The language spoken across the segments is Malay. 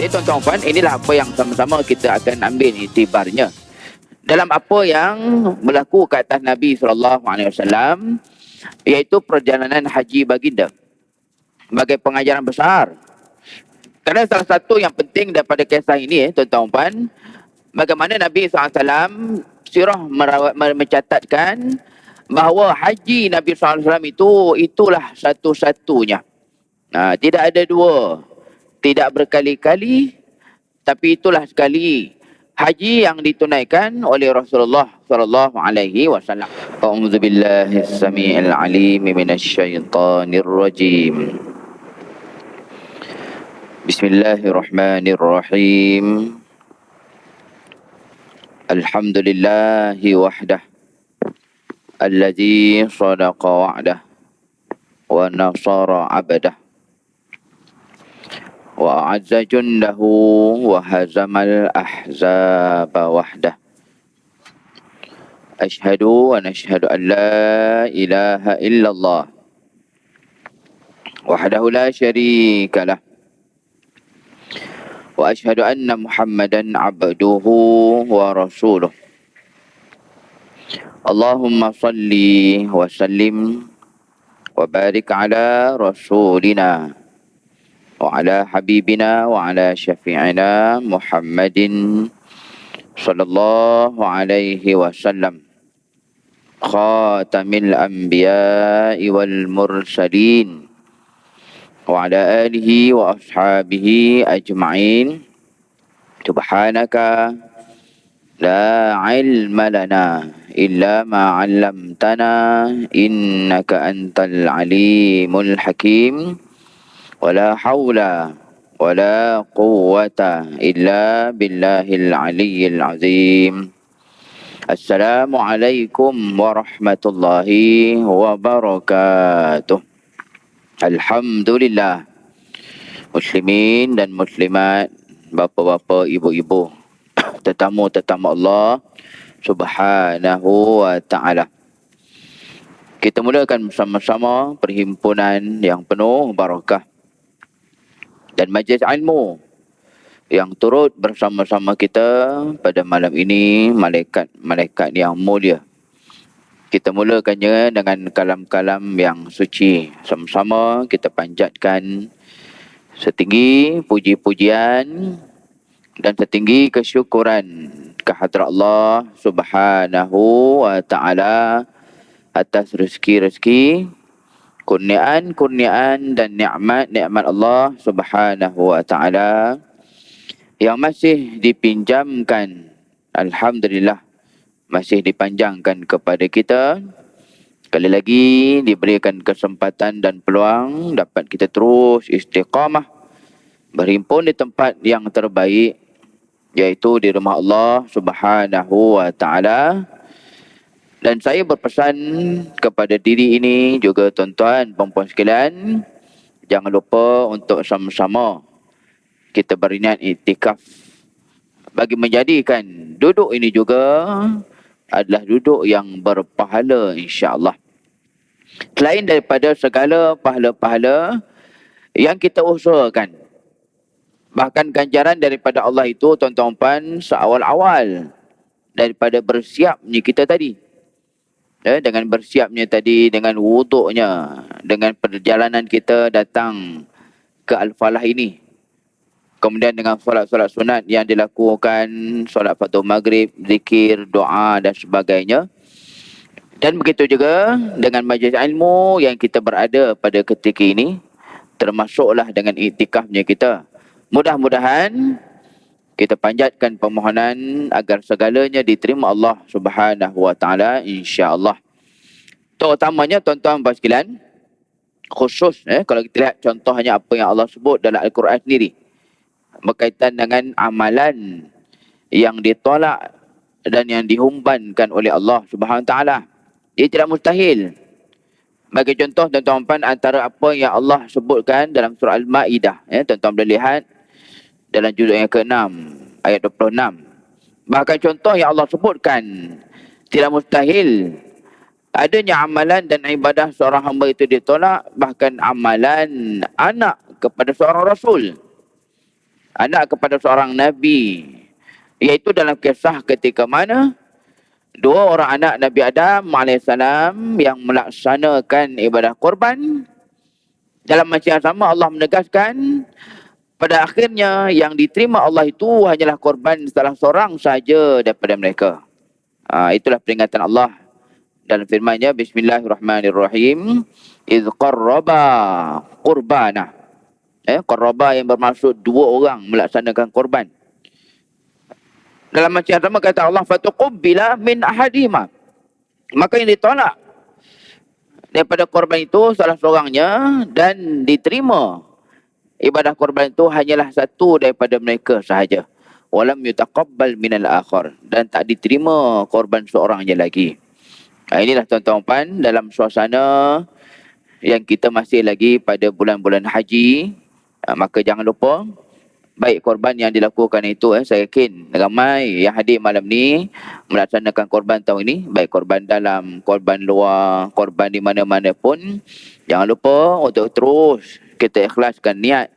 Jadi tuan-tuan puan, inilah apa yang sama-sama kita akan ambil iktibarnya. Dalam apa yang berlaku ke atas Nabi SAW, iaitu perjalanan haji baginda. Sebagai pengajaran besar. Kerana salah satu yang penting daripada kisah ini, tuan-tuan puan, bagaimana Nabi SAW sirah mencatatkan bahawa haji Nabi SAW itulah satu-satunya. Tidak ada dua. Tidak berkali-kali, tapi itulah sekali haji yang ditunaikan oleh Rasulullah sallallahu alaihi wasallam. A'udzu billahi as-sami'il 'alim minasyaitonir rajim. Bismillahirrahmanirrahim. Alhamdulillahi wahdah alladzi sadaqa wa'dah wa nasara 'abdah wa a'azza jundahu wa hazamal ahzaba wahdah. Ashhadu wa nashhadu an la ilaha illallah wahdahu la syarika lah wa ashhadu anna Muhammadan abduhu wa rasuluh. Allahumma salli wa sallim wa barik ala rasulina wa ala habibina wa ala syafi'ina Muhammadin sallallahu alaihi wasallam, khatamil anbiya'i wal mursalin wa ala alihi wa ashabihi ajma'in. Subhanaka la ilma lana illa ma 'allamtana innaka antal alimul hakim. ولا حول ولا قوة إلا بالله العلي العظيم. السلام عليكم ورحمة الله وبركاته. Alhamdulillah, muslimin dan muslimat, bapa-bapa, ibu-ibu, tetamu-tetamu Allah Subhanahu wa ta'ala. Kita mulakan bersama-sama perhimpunan yang penuh barakah dan majlis ilmu yang turut bersama-sama kita pada malam ini, malaikat-malaikat yang mulia. Kita mulakannya dengan kalam-kalam yang suci. Sama-sama kita panjatkan setinggi puji-pujian dan setinggi kesyukuran kehadrat Allah Subhanahu wa ta'ala atas rezeki-rezeki, kurniaan dan nikmat-nikmat Allah Subhanahu wa ta'ala yang masih dipinjamkan, alhamdulillah, masih dipanjangkan kepada kita. Sekali lagi diberikan kesempatan dan peluang dapat kita terus istiqamah berhimpun di tempat yang terbaik, iaitu di rumah Allah Subhanahu wa ta'ala. Dan saya berpesan kepada diri ini juga tuan-tuan, puan-puan sekalian, jangan lupa untuk sama-sama kita berniat iktikaf bagi menjadikan duduk ini juga adalah duduk yang berpahala, insya-Allah. Selain daripada segala pahala-pahala yang kita usahakan, bahkan ganjaran daripada Allah itu tuan-tuan puan seawal-awal daripada bersiapnya kita tadi. Dengan bersiapnya tadi, dengan wuduknya, dengan perjalanan kita datang ke Al-Falah ini. Kemudian dengan solat-solat sunat yang dilakukan, solat fardu maghrib, zikir, doa dan sebagainya. Dan begitu juga dengan majlis ilmu yang kita berada pada ketika ini, termasuklah dengan iktikafnya kita. Mudah-mudahan kita panjatkan permohonan agar segalanya diterima Allah Subhanahu wa ta'ala, insya-Allah. Terutamanya tuan-tuan dan sekalian, khusus kalau kita lihat contohnya apa yang Allah sebut dalam Al-Quran sendiri berkaitan dengan amalan yang ditolak dan yang dihumbankan oleh Allah Subhanahu wa ta'ala. Ia tidak mustahil. Bagi contoh tuan-tuan, antara apa yang Allah sebutkan dalam surah Al-Ma'idah, tuan-tuan boleh lihat dalam juzuk yang ke-6 ayat 26. Bahkan contoh yang Allah sebutkan tidak mustahil adanya amalan dan ibadah seorang hamba itu ditolak, bahkan amalan anak kepada seorang rasul. anak kepada seorang Nabi. Iaitu dalam kisah ketika mana dua orang anak Nabi Adam AS yang melaksanakan ibadah korban. Dalam masa yang sama Allah menegaskan pada akhirnya yang diterima Allah itu hanyalah korban salah seorang saja daripada mereka. Itulah peringatan Allah dalam firman-Nya, Bismillahirrahmanirrahim. Iz qarraba qurbana. Qarraba yang bermaksud dua orang melaksanakan korban. Dalam macam yang sama kata Allah, fatuqubbila min ahadihima. Maka yang ditolak daripada korban itu salah seorangnya dan diterima ibadah korban itu hanyalah satu daripada mereka sahaja. Walam yutaqabbal minal akhar, dan tak diterima korban seorangnya lagi. Inilah tuan-tuan dalam suasana yang kita masih lagi pada bulan-bulan haji. Maka jangan lupa baik korban yang dilakukan itu, saya yakin ramai yang hadir malam ni melaksanakan korban tahun ini, baik korban dalam, korban luar, korban di mana-mana pun. Jangan lupa untuk terus kita ikhlaskan niat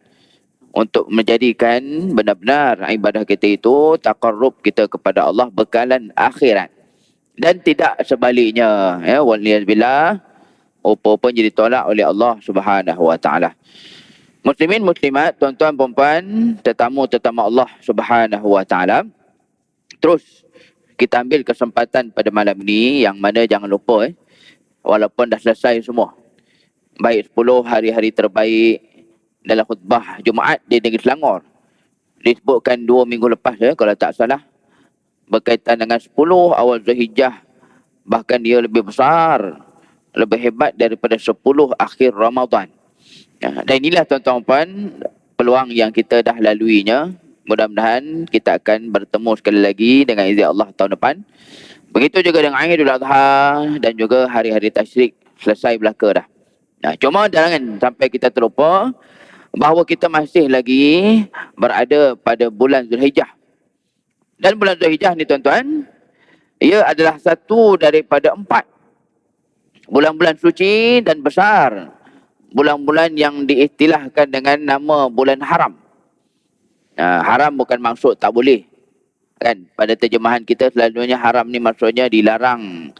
untuk menjadikan benar-benar ibadah kita itu taqarrub kita kepada Allah bekalan akhirat, dan tidak sebaliknya. Waliyazbillah, apa-apa jadi tolak oleh Allah Subhanahu Wa Taala. Muslimin muslimat, tuan-tuan perempuan, tetamu-tetamu Allah Subhanahu Wa Taala. Terus kita ambil kesempatan pada malam ni yang mana jangan lupa walaupun dah selesai semua, baik 10 hari-hari terbaik dalam khutbah Jumaat di Negeri Selangor, disebutkan 2 minggu lepas kalau tak salah, berkaitan dengan 10 awal Zulhijjah. Bahkan dia lebih besar, lebih hebat daripada 10 akhir Ramadan. Dan inilah tuan-tuan peluang yang kita dah laluinya. Mudah-mudahan kita akan bertemu sekali lagi dengan izin Allah tahun depan. Begitu juga dengan Aidil Adha dan juga hari-hari tasyrik selesai belaka dah. Cuma jangan sampai kita terlupa bahawa kita masih lagi berada pada bulan Zulhijjah. Dan bulan Zulhijjah ni tuan-tuan, ia adalah satu daripada 4 bulan-bulan suci dan besar, bulan-bulan yang diistilahkan dengan nama bulan haram. Haram bukan maksud tak boleh, kan? Pada terjemahan kita selalunya haram ni maksudnya dilarang,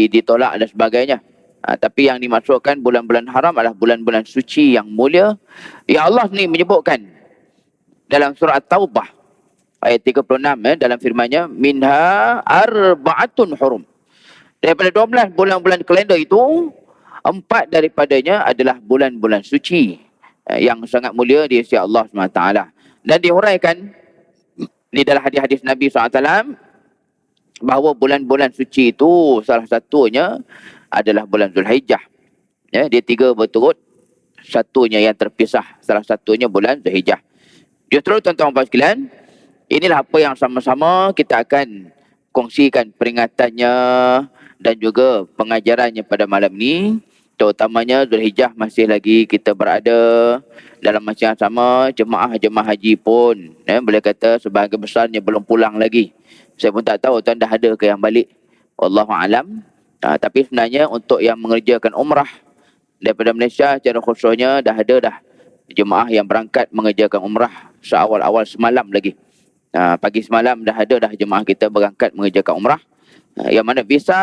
ditolak dan sebagainya. Tapi yang dimaksudkan bulan-bulan haram adalah bulan-bulan suci yang mulia. Ya Allah ni menyebutkan dalam surah At-Taubah ayat 36 dalam firman-Nya, minha arba'atun hurum. Daripada 12 bulan-bulan kalender itu, 4 daripadanya adalah bulan-bulan suci yang sangat mulia di sisi Allah SWT. Dan dihuraikan di dalam hadis-hadis Nabi SAW bahawa bulan-bulan suci itu salah satunya adalah bulan Zulhijjah. Dia 3 berturut, satunya yang terpisah, salah satunya bulan Zulhijjah. Justru tuan-tuan sekalian, inilah apa yang sama-sama kita akan kongsikan peringatannya dan juga pengajarannya pada malam ni. Terutamanya Zulhijjah masih lagi kita berada dalam masa yang sama. Jemaah-jemaah haji pun boleh kata sebahagian besarnya belum pulang lagi. Saya pun tak tahu tuan dah ada ke yang balik, wallahualam. Tapi sebenarnya untuk yang mengerjakan umrah daripada Malaysia secara khususnya dah ada dah jemaah yang berangkat mengerjakan umrah seawal-awal semalam lagi. Pagi semalam dah ada dah jemaah kita berangkat mengerjakan umrah. Yang mana visa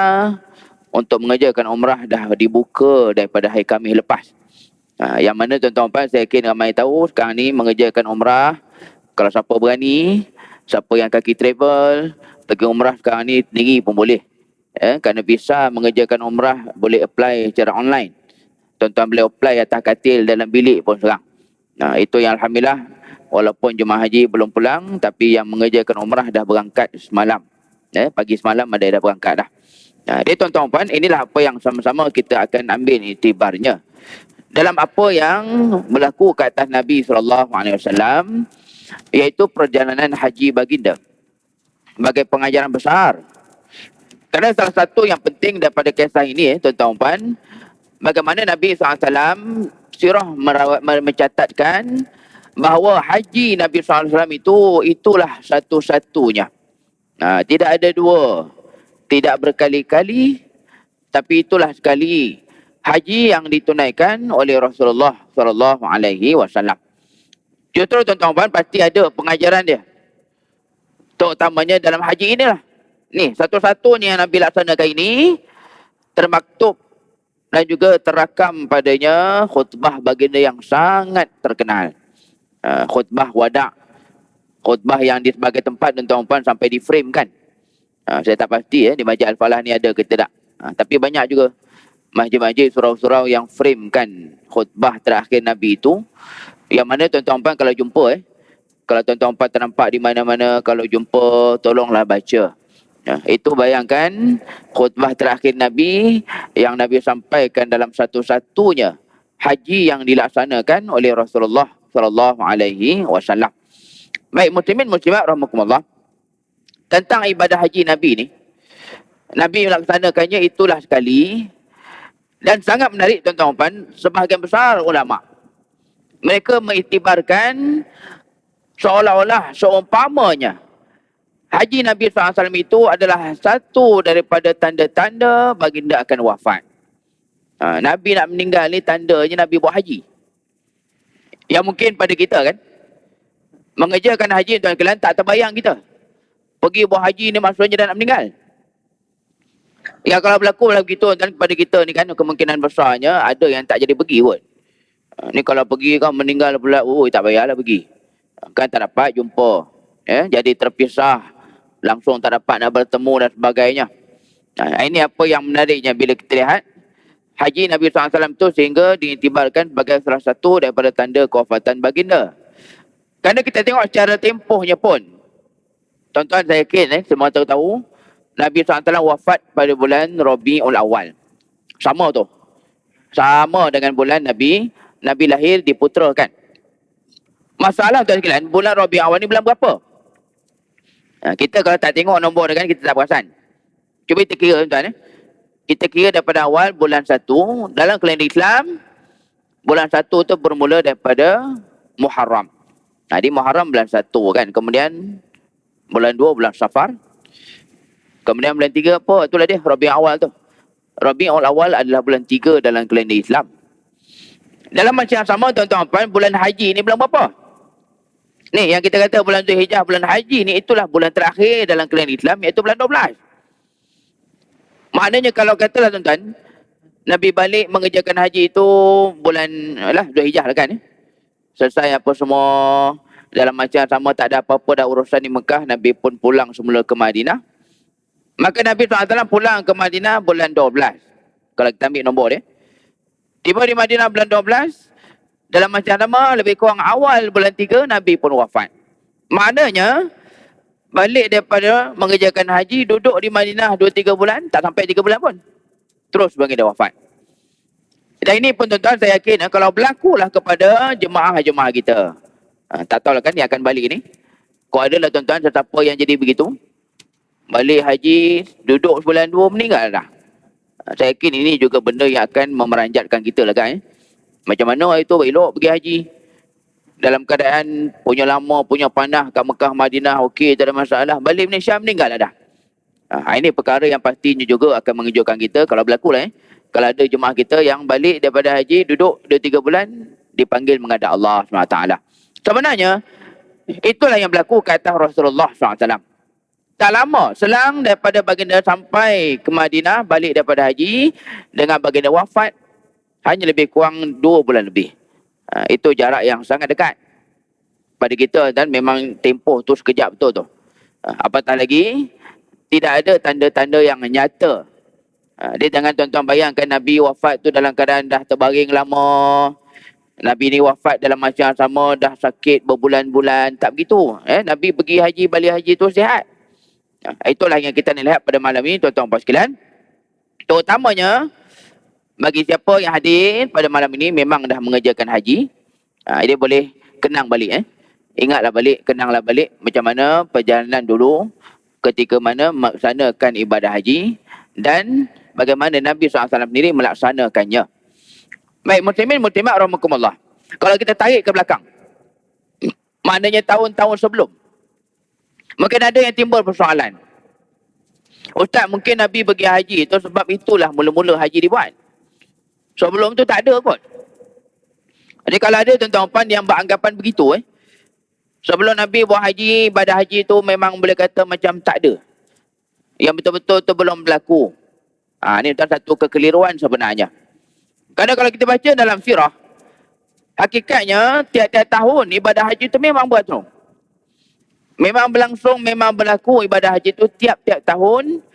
untuk mengerjakan umrah dah dibuka daripada hari Khamis lepas. Yang mana tuan-tuan saya yakin ramai tahu sekarang ni mengerjakan umrah, kalau siapa berani, siapa yang kaki travel, pergi umrah sekarang ni sendiri pun boleh. Kerana visa mengerjakan umrah boleh apply secara online. Tuan-tuan boleh apply atas katil dalam bilik pun sekarang. Itu yang Alhamdulillah, walaupun jemaah haji belum pulang, tapi yang mengerjakan umrah dah berangkat semalam. Pagi semalam ada dah berangkat dah. Dia tuan-tuan, inilah apa yang sama-sama kita akan ambil iktibarnya dalam apa yang berlaku ke atas Nabi SAW, iaitu perjalanan haji baginda sebagai pengajaran besar. Kerana salah satu yang penting daripada kisah ini, tuan-tuan, bagaimana Nabi SAW sirah mencatatkan bahawa haji Nabi SAW itulah satu-satunya. Tidak ada dua, tidak berkali-kali, tapi itulah sekali haji yang ditunaikan oleh Rasulullah SAW. Justru tuan-tuan puan pasti ada pengajaran dia. Terutamanya dalam haji inilah. Ni, satu-satunya yang Nabi laksanakan ini, termaktub dan juga terakam padanya khutbah baginda yang sangat terkenal. Khutbah wada'. Khutbah yang di sebagai tempat tuan-tuan puan sampai di frame kan. Saya tak pasti di Masjid Al-Falah ni ada ke tidak. Tapi banyak juga masjid-masjid, surau-surau yang frame kan khutbah terakhir Nabi itu. Yang mana tuan-tuan puan kalau jumpa kalau tuan-tuan puan ternampak di mana-mana, kalau jumpa tolonglah baca. Itu bayangkan khutbah terakhir Nabi yang Nabi sampaikan dalam satu-satunya haji yang dilaksanakan oleh Rasulullah sallallahu alaihi wasallam. Baik muslimin muslimat rahimakumullah. Tentang ibadah haji Nabi ni, Nabi melaksanakannya itulah sekali, dan sangat menarik tuan-tuan puan, sebahagian besar ulama mereka mengiktibarkan seolah-olah seumpamanya haji Nabi SAW itu adalah satu daripada tanda-tanda baginda akan wafat. Nabi nak meninggal ni tandanya Nabi buat haji. Yang mungkin pada kita kan, mengerjakan haji tuan kalian tak terbayang kita. Pergi buat haji ni maksudnya dah nak meninggal. Ya kalau berlaku begitu dan kepada kita ni kan, kemungkinan besarnya ada yang tak jadi pergi pun. Ni kalau pergi kan meninggal pula, tak payahlah pergi. Kan tak dapat jumpa. Jadi terpisah. Langsung tak dapat nak bertemu dan sebagainya. Ini apa yang menariknya bila kita lihat haji Nabi SAW itu sehingga diiktibarkan sebagai salah satu daripada tanda kewafatan baginda. Kerana kita tengok secara tempohnya pun, tuan-tuan saya yakin semua tahu Nabi SAW wafat pada bulan Rabiul Awal. Sama tu. Sama dengan bulan Nabi lahir diputerakan. Masalah tuan sekalian, bulan Rabiul Awal ni bulan berapa? Kita kalau tak tengok nombor kan kita tak perasan. Cuba kita kira tuan. Kita kira daripada awal bulan 1. Dalam kalender Islam, bulan 1 tu bermula daripada Muharram. Di Muharram bulan 1 kan. Kemudian bulan 2 bulan Safar. Kemudian bulan 3 apa? Itulah dia Rabiul Awal tu. Rabiul Awal adalah bulan 3 dalam kalender Islam. Dalam masa yang sama tuan-tuan puan, bulan haji ni bulan berapa? Ni yang kita kata bulan Zulhijjah, bulan haji ni itulah bulan terakhir dalam kalender Islam, iaitu bulan 12. Maknanya kalau katalah tuan-tuan, Nabi balik mengerjakan haji itu bulan Zulhijjah lah kan. Selesai apa semua dalam macam sama, tak ada apa-apa dah urusan di Mekah, Nabi pun pulang semula ke Madinah. Maka Nabi SAW pulang ke Madinah bulan 12. Kalau kita ambil nombor dia. Tiba di Madinah bulan 12. Dalam masa sama, lebih kurang awal bulan 3, Nabi pun wafat. Maknanya, balik daripada mengerjakan haji, duduk di Madinah 2-3 bulan, tak sampai 3 bulan pun. Terus baginda wafat. Dan ini pun tuan-tuan saya yakin, kalau berlakulah kepada jemaah-jemaah kita. Tak tahulah kan dia akan balik ni. Kalau adalah tuan-tuan, sesiapa yang jadi begitu, balik haji, duduk bulan 2, meninggal dah. Saya yakin ini juga benda yang akan memeranjatkan kita lah kan. Macam mana itu elok pergi haji dalam keadaan punya lama, punya panah kat Mekah, Madinah, okey, tak ada masalah. Balik Malaysia meninggal dah. Ini perkara yang pastinya juga akan mengejutkan kita kalau berlaku lah. Kalau ada jemaah kita yang balik daripada haji, duduk 2-3 bulan, dipanggil menghadap Allah SWT. Sebenarnya, itulah yang berlaku ke atas Rasulullah SAW. Tak lama, selang daripada baginda sampai ke Madinah, balik daripada haji, dengan baginda wafat, hanya lebih kurang 2 bulan lebih. Itu jarak yang sangat dekat pada kita, dan memang tempoh tu sekejap betul tu. Apatah lagi, tidak ada tanda-tanda yang nyata. Dia jangan tuan-tuan bayangkan Nabi wafat tu dalam keadaan dah terbaring lama. Nabi ni wafat dalam masa yang sama, dah sakit berbulan-bulan. Tak begitu. Nabi pergi haji, balik haji tu sihat. Itulah yang kita nak lihat pada malam ini tuan-tuan puan sekalian. Terutamanya, bagi siapa yang hadir pada malam ini memang dah mengerjakan haji, dia boleh kenang balik. Ingatlah balik, kenanglah balik macam mana perjalanan dulu ketika mana melaksanakan ibadah haji dan bagaimana Nabi SAW sendiri melaksanakannya. Baik, muslimin muslimat rahimakumullah. Kalau kita tarik ke belakang, maknanya tahun-tahun sebelum, mungkin ada yang timbul persoalan. Ustaz, mungkin Nabi pergi haji itu sebab itulah mula-mula haji dibuat. Sebelum tu tak ada kot. Jadi kalau ada tuan-tuan puan yang beranggapan begitu, Sebelum Nabi buat haji, ibadah haji tu memang boleh kata macam tak ada. Yang betul-betul tu belum berlaku. Ini satu kekeliruan sebenarnya. Kerana kalau kita baca dalam sirah, hakikatnya tiap-tiap tahun ibadah haji tu memang berlangsung. Memang berlangsung, memang berlaku ibadah haji tu tiap-tiap tahun,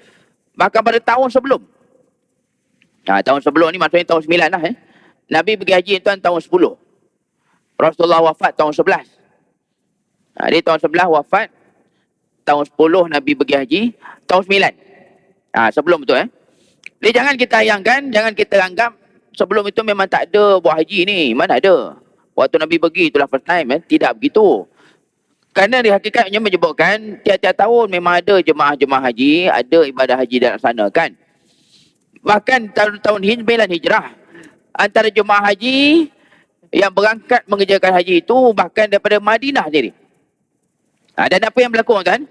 bahkan pada tahun sebelum. Tahun sebelum ni maksudnya tahun 9 lah. Nabi pergi haji tuan tahun 10. Rasulullah wafat tahun 11. Dia tahun 11 wafat, tahun 10 Nabi pergi haji, tahun 9. Sebelum tu Jadi jangan kita ayangkan, jangan kita anggap sebelum itu memang tak ada buat haji ni. Mana ada? Waktu Nabi pergi itulah first time. Tidak begitu. Kerana di hakikatnya menyebutkan tiap-tiap tahun memang ada jemaah-jemaah haji, ada ibadah haji dilaksanakan. Bahkan tahun 9 Hijrah, antara jemaah haji yang berangkat mengerjakan haji itu bahkan daripada Madinah sendiri. Dan apa yang berlaku tuan?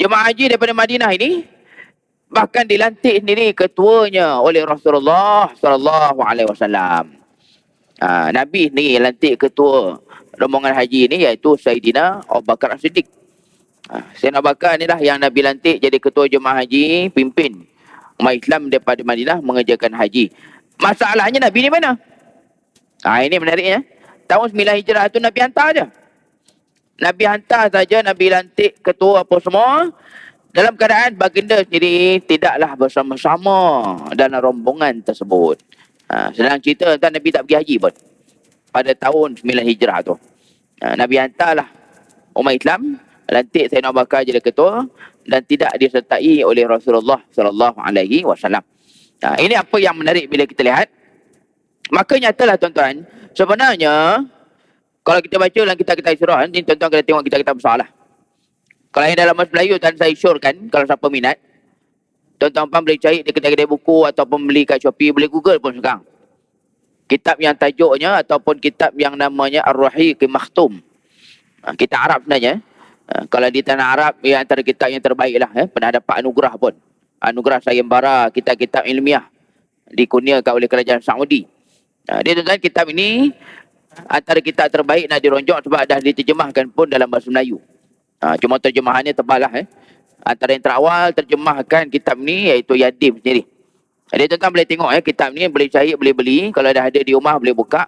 Jemaah haji daripada Madinah ini bahkan dilantik sendiri ketuanya oleh Rasulullah sallallahu alaihi wasallam. Nabi ni lantik ketua rombongan haji ni iaitu Sayyidina Abu Bakar As-Siddiq. Sayyidina Abu Bakar inilah yang Nabi lantik jadi ketua jemaah haji, pimpin umat Islam daripada Madinah mengerjakan haji. Masalahnya Nabi ni mana? Ini menariknya. Tahun 9 Hijrah tu Nabi hantar je. Nabi hantar saja, Nabi lantik ketua apa semua. Dalam keadaan baginda sendiri tidaklah bersama-sama dalam rombongan tersebut. Sedang cerita tentang Nabi tak pergi haji pun. Pada tahun 9 Hijrah tu. Nabi hantarlah umat Islam, lantik Sayyidina Abu Bakar jadi ketua dan tidak disertai oleh Rasulullah sallallahu alaihi wasallam. Ini apa yang menarik bila kita lihat. Maka nyatalah tuan-tuan, sebenarnya kalau kita baca dalam kitab-kitab sirah, ni tuan-tuan kena tengok kitab-kitab besar lah. Kalau yang dalam bahasa Melayu dan saya syorkan, kalau siapa minat, tuan-tuan boleh cari di kedai-kedai buku ataupun beli kat Shopee, boleh Google pun sekarang. Kitab yang tajuknya ataupun kitab yang namanya Ar-Rahiq Makhtum. Kitab Arab sebenarnya. Kalau di tanah Arab, ia antara kitab yang terbaik lah. Pernah dapat anugerah pun. Anugerah sayembara kitab-kitab ilmiah. Dikurniakan oleh kerajaan Saudi. Dia tuan-tuan, kitab ini antara kitab terbaik nak dironjok sebab dah diterjemahkan pun dalam bahasa Melayu. Cuma terjemahannya tebal lah. Antara yang terawal terjemahkan kitab ni iaitu Yadim sendiri. Jadi tuan-tuan boleh tengok kitab ni, boleh cari, boleh beli. Kalau dah ada di rumah boleh buka.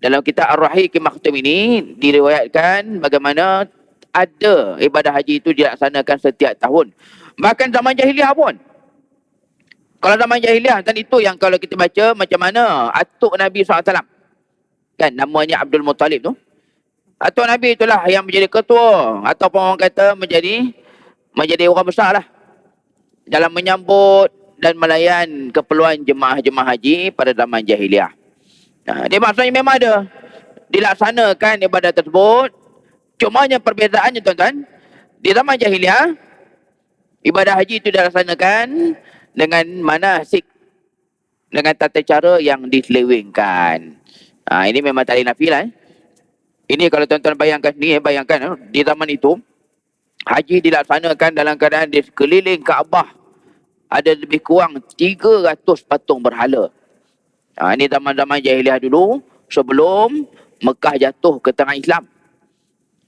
Dalam kitab Ar-Rahiq Makhtum ini diriwayatkan bagaimana ada ibadah haji itu dilaksanakan setiap tahun. Bahkan zaman jahiliah pun. Kalau zaman jahiliah, dan itu yang kalau kita baca macam mana atuk Nabi SAW. Kan namanya Abdul Muttalib tu. Atuk Nabi itulah yang menjadi ketua. Ataupun orang kata menjadi orang besar lah. Dalam menyambut dan melayan keperluan jemaah-jemaah haji pada zaman jahiliah. Dia maksudnya memang ada. Dilaksanakan ibadah tersebut. Cumanya perbezaannya tuan-tuan. Di zaman jahiliah, ibadah haji itu dilaksanakan dengan manasik. Dengan tata cara yang diselewengkan. Ini memang tak ada nafi lah. Ini kalau tuan-tuan bayangkan ni, bayangkan di zaman itu, haji dilaksanakan dalam keadaan di sekeliling Kaabah ada lebih kurang 300 patung berhala. Ini zaman-zaman jahiliah dulu, sebelum Mekah jatuh ke tangan Islam.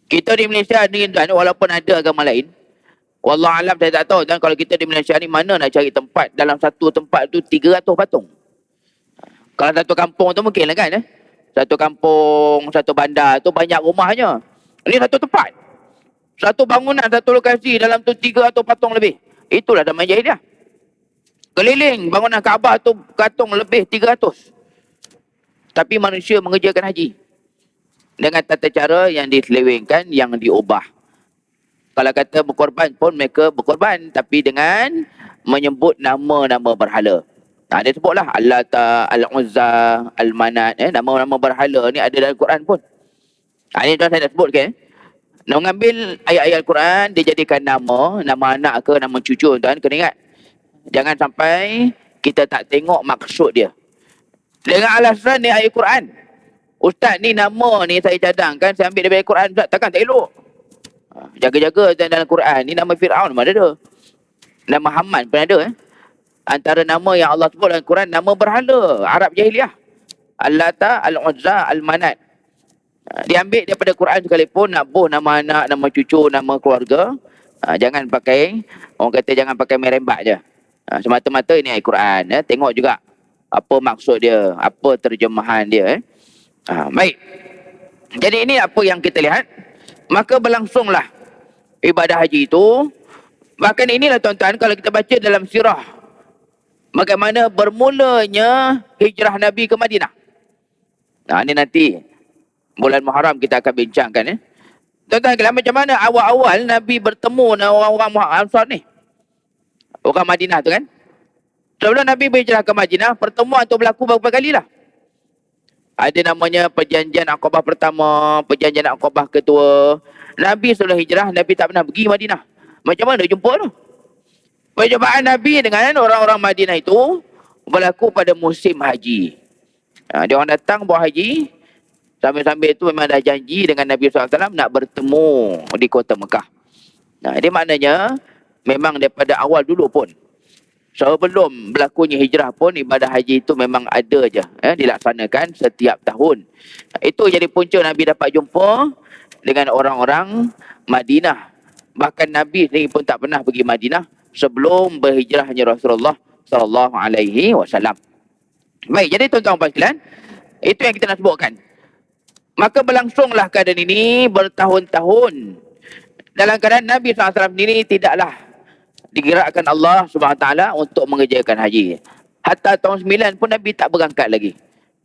Kita di Malaysia ni tuan, walaupun ada agama lain, wallah alam saya tak tahu dan kalau kita di Malaysia ni mana nak cari tempat, dalam satu tempat tu 300 patung. Kalau satu kampung tu mungkin lah kan Satu kampung, satu bandar tu banyak rumahnya. Ini satu tempat. Satu bangunan, satu lokasi dalam tu 300 patung lebih. Itulah zaman jahiliah. Keliling bangunan Kaabah tu patung lebih 300. Tapi manusia mengerjakan haji. Dengan tata cara yang diselewengkan, yang diubah. Kalau kata berkorban pun mereka berkorban. Tapi dengan menyebut nama-nama berhala. Dia sebutlah Al-Lata, Al-Uzza, Al-Manat. Nama-nama berhala ni ada dalam Quran pun. Ini tuan saya dah sebutkan. Nak mengambil ayat-ayat Al-Quran, dia jadikan nama anak ke, nama cucu tuan. Kena ingat. Jangan sampai kita tak tengok maksud dia. Dengan alasan ni ayat Quran. Ustaz ni nama ni saya cadangkan, saya ambil daripada Quran. Ustaz, takkan tak elok. Jaga-jaga dalam Quran ni nama Fir'aun pun ada. Nama Haman pun ada. Antara nama yang Allah sebut dalam Quran, nama berhala Arab jahiliah. Al-Lata, Al-Uzza, Al-Manat. Diambil daripada Quran sekalipun, nak buh nama anak, nama cucu, nama keluarga, jangan pakai, orang kata jangan pakai merembak je. Semata-mata ini ayat Quran. Tengok juga apa maksud dia, apa terjemahan dia. Baik. Jadi ini apa yang kita lihat. Maka berlangsunglah ibadah haji itu. Bahkan inilah tuan-tuan, kalau kita baca dalam sirah, bagaimana bermulanya hijrah Nabi ke Madinah. Ini nanti bulan Muharram kita akan bincangkan. Tuan-tuan, macam mana awal-awal Nabi bertemu dengan orang-orang Ansar ni, orang Madinah tu kan. Sebelum Nabi berhijrah ke Madinah, pertemuan tu berlaku beberapa kali lah. Ada namanya perjanjian Aqabah pertama, perjanjian Aqabah kedua. Nabi sebelum hijrah, Nabi tak pernah pergi Madinah. Macam mana jumpa tu? Perjumpaan Nabi dengan orang-orang Madinah itu berlaku pada musim haji. Dia orang datang buat haji. Sambil-sambil itu memang dah janji dengan Nabi SAW nak bertemu di kota Mekah. Dia maknanya memang daripada awal dulu pun, sebelum berlakunya hijrah pun, ibadah haji itu memang ada je, dilaksanakan setiap tahun. Itu jadi punca Nabi dapat jumpa dengan orang-orang Madinah. Bahkan Nabi sendiri pun tak pernah pergi Madinah sebelum berhijrahnya Rasulullah SAW. Baik, jadi tuan-tuan sekalian, itu yang kita nak sebutkan. Maka berlangsunglah keadaan ini bertahun-tahun. Dalam keadaan Nabi SAW sendiri tidaklah digerakkan Allah SWT untuk mengerjakan haji. Hatta tahun 9 pun Nabi tak berangkat lagi.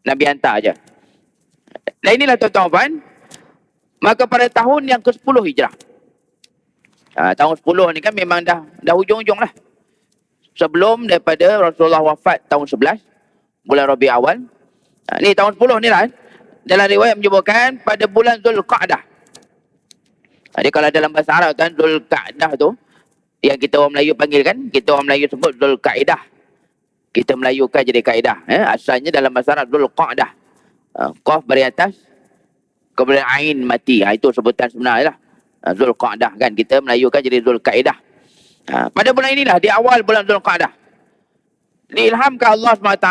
Nabi hantar aja. Dan inilah tuan-tuan, maka pada tahun yang ke-10 hijrah. Tahun 10 ni kan memang dah hujung-hujung lah. Sebelum daripada Rasulullah wafat tahun 11, bulan Rabi awal. Ni tahun 10 ni lah. Dalam riwayat menyebutkan pada bulan Zulqa'dah. Jadi kalau dalam bahasa Arab kan, Zulqa'dah tu, yang kita orang Melayu panggil kan, kita orang Melayu sebut Zulqa'idah. Kita Melayukan jadi kaedah. Asalnya dalam bahasa Arab Zulqa'dah. Qaf beri atas, kemudian Ain mati. Itu sebutan sebenarnya lah. Zulqa'dah kan, kita Melayukan jadi Zulqa'idah. Pada bulan inilah, di awal bulan Zulqa'dah, diilhamkan Allah SWT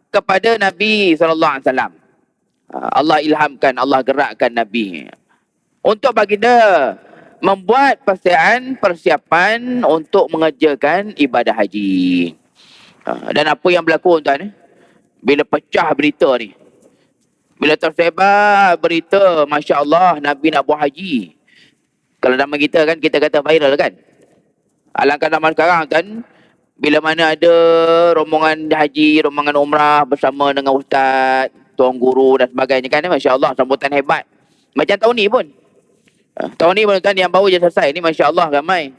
kepada Nabi SAW. Allah ilhamkan, Allah gerakkan Nabi untuk baginda membuat persiapan untuk mengerjakan ibadah haji. Dan apa yang berlaku tuan, bila pecah berita ni, bila tersebar berita, Masya Allah, Nabi nak buat haji. Kalau nama kita kan, kita kata viral kan. Alangkah zaman sekarang kan, bila mana ada rombongan haji, rombongan umrah bersama dengan ustaz, tuan guru dan sebagainya kan, Masya Allah, sambutan hebat. Macam tahun ni pun. Tahun ni pun tuan, yang baru je selesai ni, Masya Allah, ramai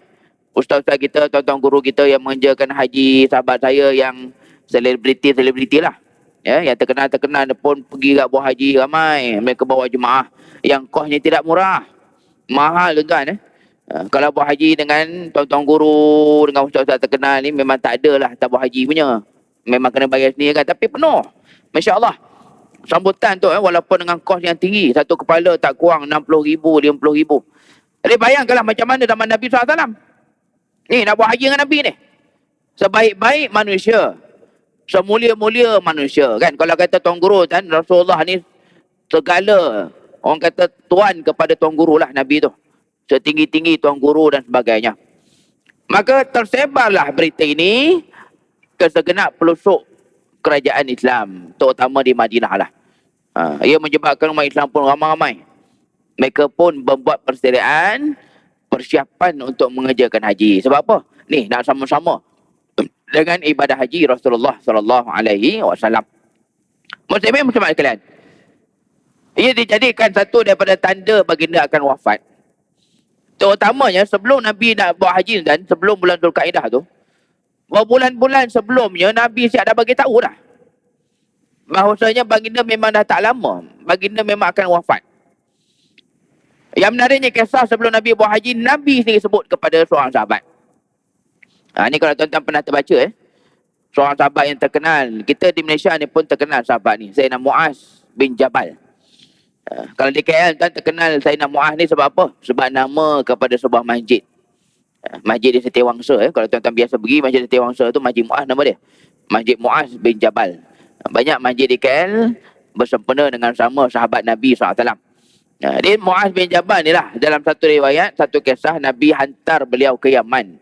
ustaz-ustaz kita, tuan-tuan guru kita yang mengerjakan haji, sahabat saya yang selebriti lah. Yang terkenal pun pergi kat buat haji, ramai. Mereka bawa jemaah yang kosnya tidak murah. Mahal tuan-tuan. Kalau buat haji dengan tuan-tuan guru, dengan ustaz-ustaz terkenal ni, memang tak ada lah tak buat haji punya. Memang kena bayar sendiri kan, tapi penuh. Masya Allah. Sambutan tu walaupun dengan kos yang tinggi, satu kepala tak kurang 60,000, 50,000. Jadi bayangkanlah macam mana zaman Nabi SAW. Ni nak buat haji dengan Nabi ni. Sebaik-baik manusia, semulia-mulia manusia kan. Kalau kata tuan guru kan, Rasulullah ni segala, orang kata tuan kepada tuan guru lah Nabi tu. Setinggi-tinggi tuan guru dan sebagainya. Maka tersebarlah berita ini ke segenap pelosok kerajaan Islam, terutama di Madinah lah. Ia menyebabkan umat Islam pun ramai-ramai. Mereka pun membuat persediaan, persiapan untuk mengerjakan haji. Sebab apa? Ni nak sama-sama dengan ibadah haji Rasulullah SAW. Muslimin muslimat sekalian, ia dijadikan satu daripada tanda baginda akan wafat. Terutamanya sebelum Nabi nak buat haji dan sebelum bulan Zulqa'idah tu, berbulan-bulan sebelumnya Nabi siap dah bagi tahu dah bahawasanya baginda memang dah tak lama, baginda memang akan wafat. Yang menariknya, kisah sebelum Nabi buat haji, Nabi sendiri sebut kepada seorang sahabat. Ni kalau tuan-tuan pernah terbaca seorang sahabat yang terkenal, kita di Malaysia ni pun terkenal sahabat ni, Sayyidina Muaz bin Jabal. Kalau di KL tuan terkenal Sayyidina Muaz ni sebab apa? Sebab nama kepada sebuah masjid. Masjid di Setiawangsa. Kalau tuan-tuan biasa pergi Masjid Setiawangsa tu, Masjid Muaz nama dia. Masjid Muaz bin Jabal. Banyak masjid di KL bersempena dengan sama sahabat Nabi SAW. Dia Muaz bin Jabal ni lah, dalam satu riwayat, satu kisah, Nabi hantar beliau ke Yaman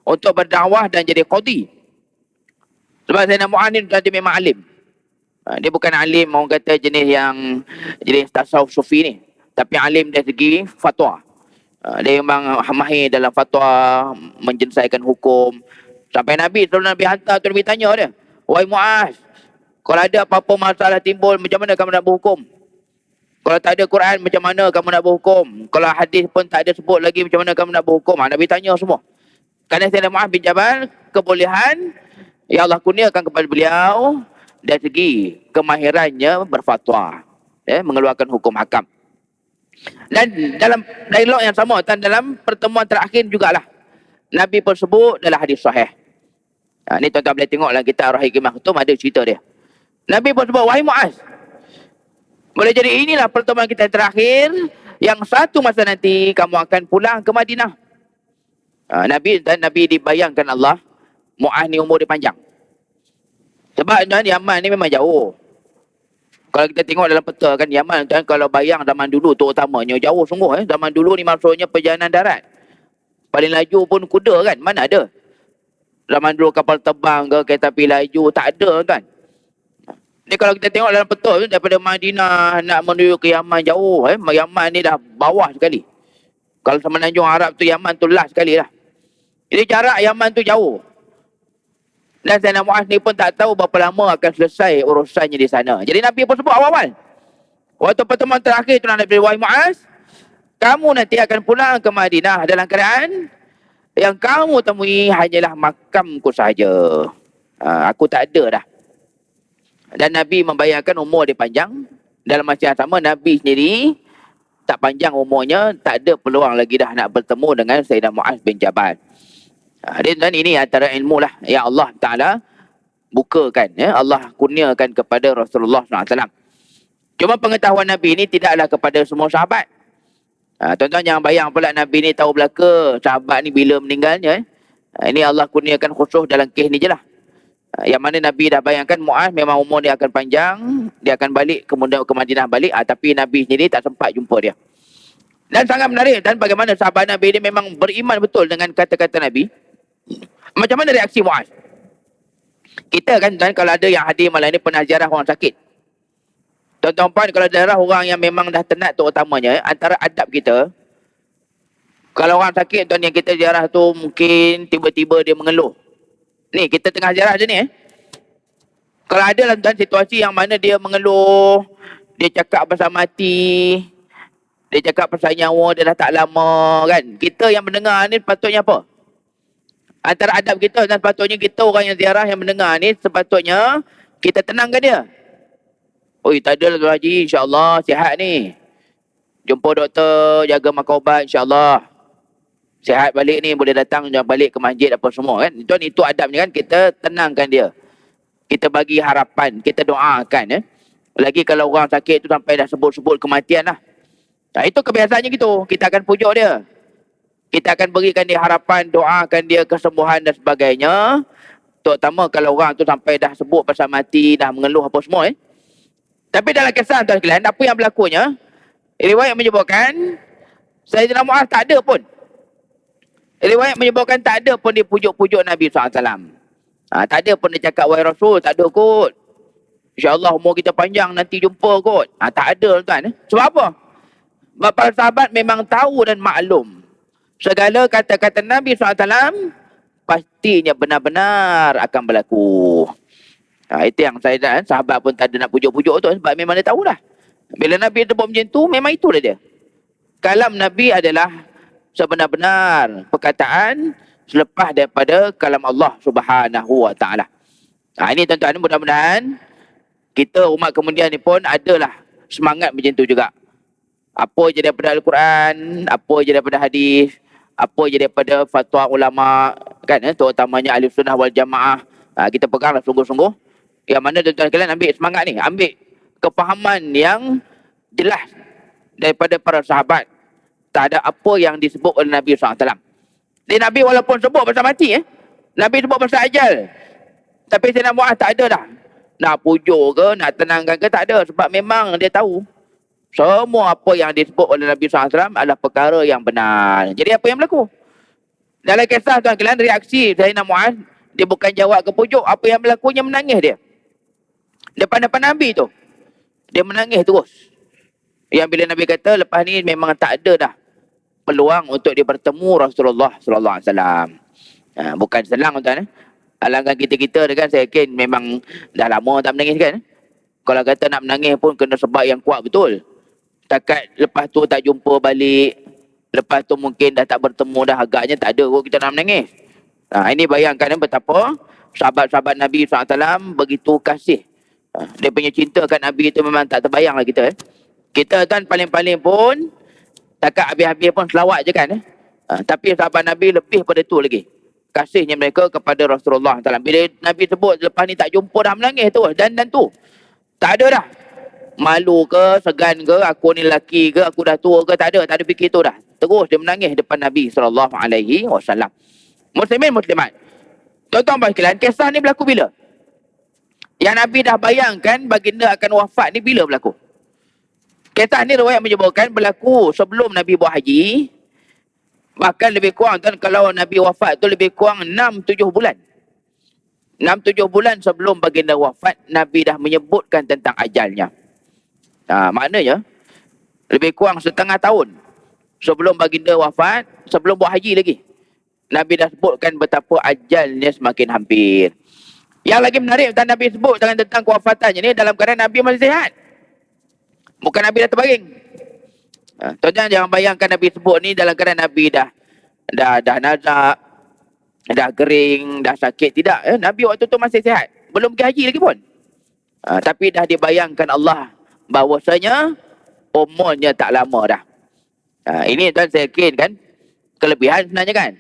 untuk berdakwah dan jadi qadi. Sebab Sayyidina Muaz ni dia memang alim. Dia bukan alim orang kata jenis tasawuf sufi ni, tapi alim dari segi fatwa. Dia memang mahir dalam fatwa, menjelaskan hukum. Sampai Nabi, sebelum Nabi hantar tu, Nabi tanya dia, "Wahai Muaz, kalau ada apa-apa masalah timbul, macam mana kamu nak berhukum? Kalau tak ada Quran, macam mana kamu nak berhukum? Kalau hadis pun tak ada sebut lagi, macam mana kamu nak berhukum?" Nabi tanya semua. Kerana Sayyidina Muaz bin Jabal, kebolehan yang Allah kurniakan kepada beliau dari segi kemahirannya berfatwa, mengeluarkan hukum hakam. Dan dalam dialog yang sama, dan dalam pertemuan terakhir jugalah, Nabi pun sebut dalam hadis sahih. Ni tuan-tuan boleh tengok dalam kitab Ar-Hikmah Khutum, ada cerita dia. Nabi pun sebut, "Wahai Muaz, boleh jadi inilah pertemuan kita terakhir, yang satu masa nanti kamu akan pulang ke Madinah." Nabi dibayangkan Allah, Muaz ni umur dia panjang. Sebab Yaman ni memang jauh. Kalau kita tengok dalam peta kan, Yaman kan, kalau bayang zaman dulu terutamanya jauh sungguh. Zaman dulu ni maksudnya perjalanan darat. Paling laju pun kuda kan, mana ada. Zaman dulu kapal terbang ke kereta api laju, tak ada kan. Ni kalau kita tengok dalam peta tu, daripada Madinah nak menuju ke Yaman jauh. Yaman ni dah bawah sekali. Kalau semenanjung Arab tu, Yaman tu last sekali lah. Jadi jarak Yaman tu jauh. Dan Sayyidina Muaz ni pun tak tahu berapa lama akan selesai urusannya di sana. Jadi Nabi pun sebut awal-awal. Waktu pertemuan terakhir tu Nabi, "Wahai Muaz, kamu nanti akan pulang ke Madinah dalam keadaan yang kamu temui hanyalah makamku sahaja. Aku tak ada dah." Dan Nabi membayangkan umur dia panjang. Dalam masa yang sama, Nabi sendiri tak panjang umurnya, tak ada peluang lagi dah nak bertemu dengan Sayyidina Muaz bin Jabal. Dan ini antara ilmu lah yang Allah Ta'ala bukakan, Allah kurniakan kepada Rasulullah SAW. Cuma pengetahuan Nabi ini tidaklah kepada semua sahabat. Tuan-tuan jangan bayang pula Nabi ni tahu belaka sahabat ni bila meninggalnya. Ini Allah kurniakan khusus dalam kes ni je lah. Yang mana Nabi dah bayangkan Muaz memang umur dia akan panjang, dia akan balik, kemudian ke Madinah balik, tapi Nabi sendiri tak sempat jumpa dia. Dan sangat menarik, dan bagaimana sahabat Nabi ini memang beriman betul dengan kata-kata Nabi. Macam mana reaksi Muaz? Kita kan kalau ada yang hadir malam ni pernah ziarah orang sakit. Tuan-tuan, kalau ziarah orang yang memang dah tenat terutamanya, antara adab kita, kalau orang sakit tuan yang kita ziarah tu mungkin tiba-tiba dia mengeluh. Ni kita tengah ziarah je ni. Kalau ada lah tuan situasi yang mana dia mengeluh, dia cakap pasal mati, dia cakap pasal nyawa dia dah tak lama kan. Kita yang mendengar ni patutnya apa? Antara adab kita, dan sepatutnya kita orang yang ziarah yang mendengar ni, sepatutnya kita tenangkan dia. "Oi, tak ada lah Tuan Haji, insyaAllah sihat ni. Jumpa doktor, jaga makan ubat, insyaAllah. Sihat balik ni, boleh datang balik ke masjid apa semua kan." Itu adabnya kan, kita tenangkan dia. Kita bagi harapan, kita doakan. Lagi kalau orang sakit tu sampai dah sebut-sebut kematian lah. Itu kebiasaannya gitu, kita akan pujuk dia. Kita akan berikan dia harapan, doakan dia kesembuhan dan sebagainya. Terutama kalau orang tu sampai dah sebut pasal mati, dah mengeluh apa semua. Tapi dalam kisah tuan sekalian, apa yang berlakunya, riwayat menyebutkan Sayyidina Muaz tak ada pun. Riwayat menyebutkan tak ada pun dia pujuk-pujuk Nabi SAW. Tak ada pun dia cakap, "Wahai Rasul, tak ada kot. InsyaAllah umur kita panjang, nanti jumpa kot." Tak ada tuan. Sebab apa? Sebab para sahabat memang tahu dan maklum segala kata-kata Nabi SAW pastinya benar-benar akan berlaku. Itu yang saya dah, sahabat pun tak ada nak pujuk-pujuk tu, sebab memang dia tahu dah. Bila Nabi sebut macam tu, memang itulah dia. Kalam Nabi adalah sebenar-benar perkataan selepas daripada kalam Allah Subhanahu Wa Taala. Ini tuan-tuan, mudah-mudahan kita umat kemudian ni pun adalah semangat macam tu juga. Apa je daripada Al-Quran, apa je daripada hadis, apa je daripada fatwa ulama kan, terutamanya Ahli Sunnah wal Jamaah, kita peganglah sungguh-sungguh. Yang mana tuan-tuan sekalian ambil semangat ni, ambil kefahaman yang jelas daripada para sahabat terhadap apa yang disebut oleh Nabi SAW. Jadi Nabi walaupun sebut pasal mati, Nabi sebut pasal ajal, tapi Sayyidina Muaz tak ada dah. nak pujuk ke, nak tenangkan ke, tak ada. Sebab memang dia tahu semua apa yang disebut oleh Nabi SAW adalah perkara yang benar. Jadi apa yang berlaku? Dalam kisah tuan kalian, reaksi Sayyidina Muaz, dia bukan jawab ke pujuk. Apa yang berlakunya, menangis dia. Depan-depan Nabi tu. Dia menangis terus. Yang bila Nabi kata, lepas ni memang tak ada dah peluang untuk dia bertemu Rasulullah SAW. Bukan senang tuan. Alangkah kita-kita kan, saya yakin memang dah lama tak menangis kan. Kalau kata nak menangis pun kena sebab yang kuat betul. Takat lepas tu tak jumpa balik, lepas tu mungkin dah tak bertemu dah, agaknya tak ada kot kita nak menangis. Ini bayangkan betapa sahabat-sahabat Nabi SAW begitu kasih. Dia punya cinta kat Nabi itu memang tak terbayang lah kita. Kita kan paling-paling pun takat habis-habis pun selawat je kan. Tapi sahabat Nabi lebih pada tu lagi. Kasihnya mereka kepada Rasulullah SAW. Bila Nabi sebut lepas ni tak jumpa dah, menangis tu. Dan tu. Tak ada dah. Malu ke, segan ke, aku ni lelaki ke, aku dah tua ke, tak ada fikir tu dah. Terus dia menangis depan Nabi SAW. Muslimin, muslimat. Tuan-tuan sekalian, kisah ni berlaku bila? Yang Nabi dah bayangkan baginda akan wafat ni bila berlaku? Kisah ni riwayat menyebutkan berlaku sebelum Nabi buat haji. Bahkan lebih kurang, tuan, kalau Nabi wafat tu lebih kurang 6-7 bulan. 6-7 bulan sebelum baginda wafat, Nabi dah menyebutkan tentang ajalnya. Maknanya, lebih kurang setengah tahun sebelum baginda wafat, sebelum buat haji lagi, Nabi dah sebutkan betapa ajalnya semakin hampir. Yang lagi menarik, Nabi sebut tentang kewafatannya ni dalam keadaan Nabi masih sihat. Bukan Nabi dah terbaring. Tuan-tuan jangan bayangkan Nabi sebut ni dalam keadaan Nabi dah nazak, dah kering, dah sakit. Tidak. Nabi waktu tu masih sihat. Belum pergi haji lagi pun. Tapi dah dibayangkan Allah bahawasanya umurnya tak lama dah. Ini tuan saya yakin kan, kelebihan sebenarnya kan.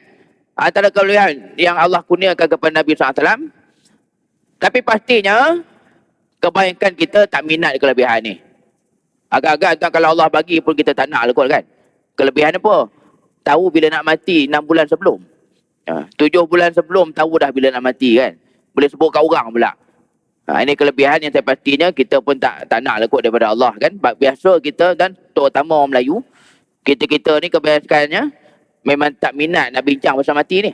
Antara kelebihan yang Allah kurniakan kepada Nabi SAW. Tapi pastinya kebanyakan kita tak minat kelebihan ni. Agak-agak tuan, kalau Allah bagi pun kita tak nak lah kot kan. Kelebihan apa? Tahu bila nak mati 6 bulan sebelum. 7 bulan sebelum tahu dah bila nak mati kan. Boleh sebut kat orang pula. Ini kelebihan yang saya pastinya kita pun tak nak lah kot daripada Allah kan. Biasa kita dan terutama orang Melayu, kita ni kebiasaannya memang tak minat nak bincang pasal mati ni.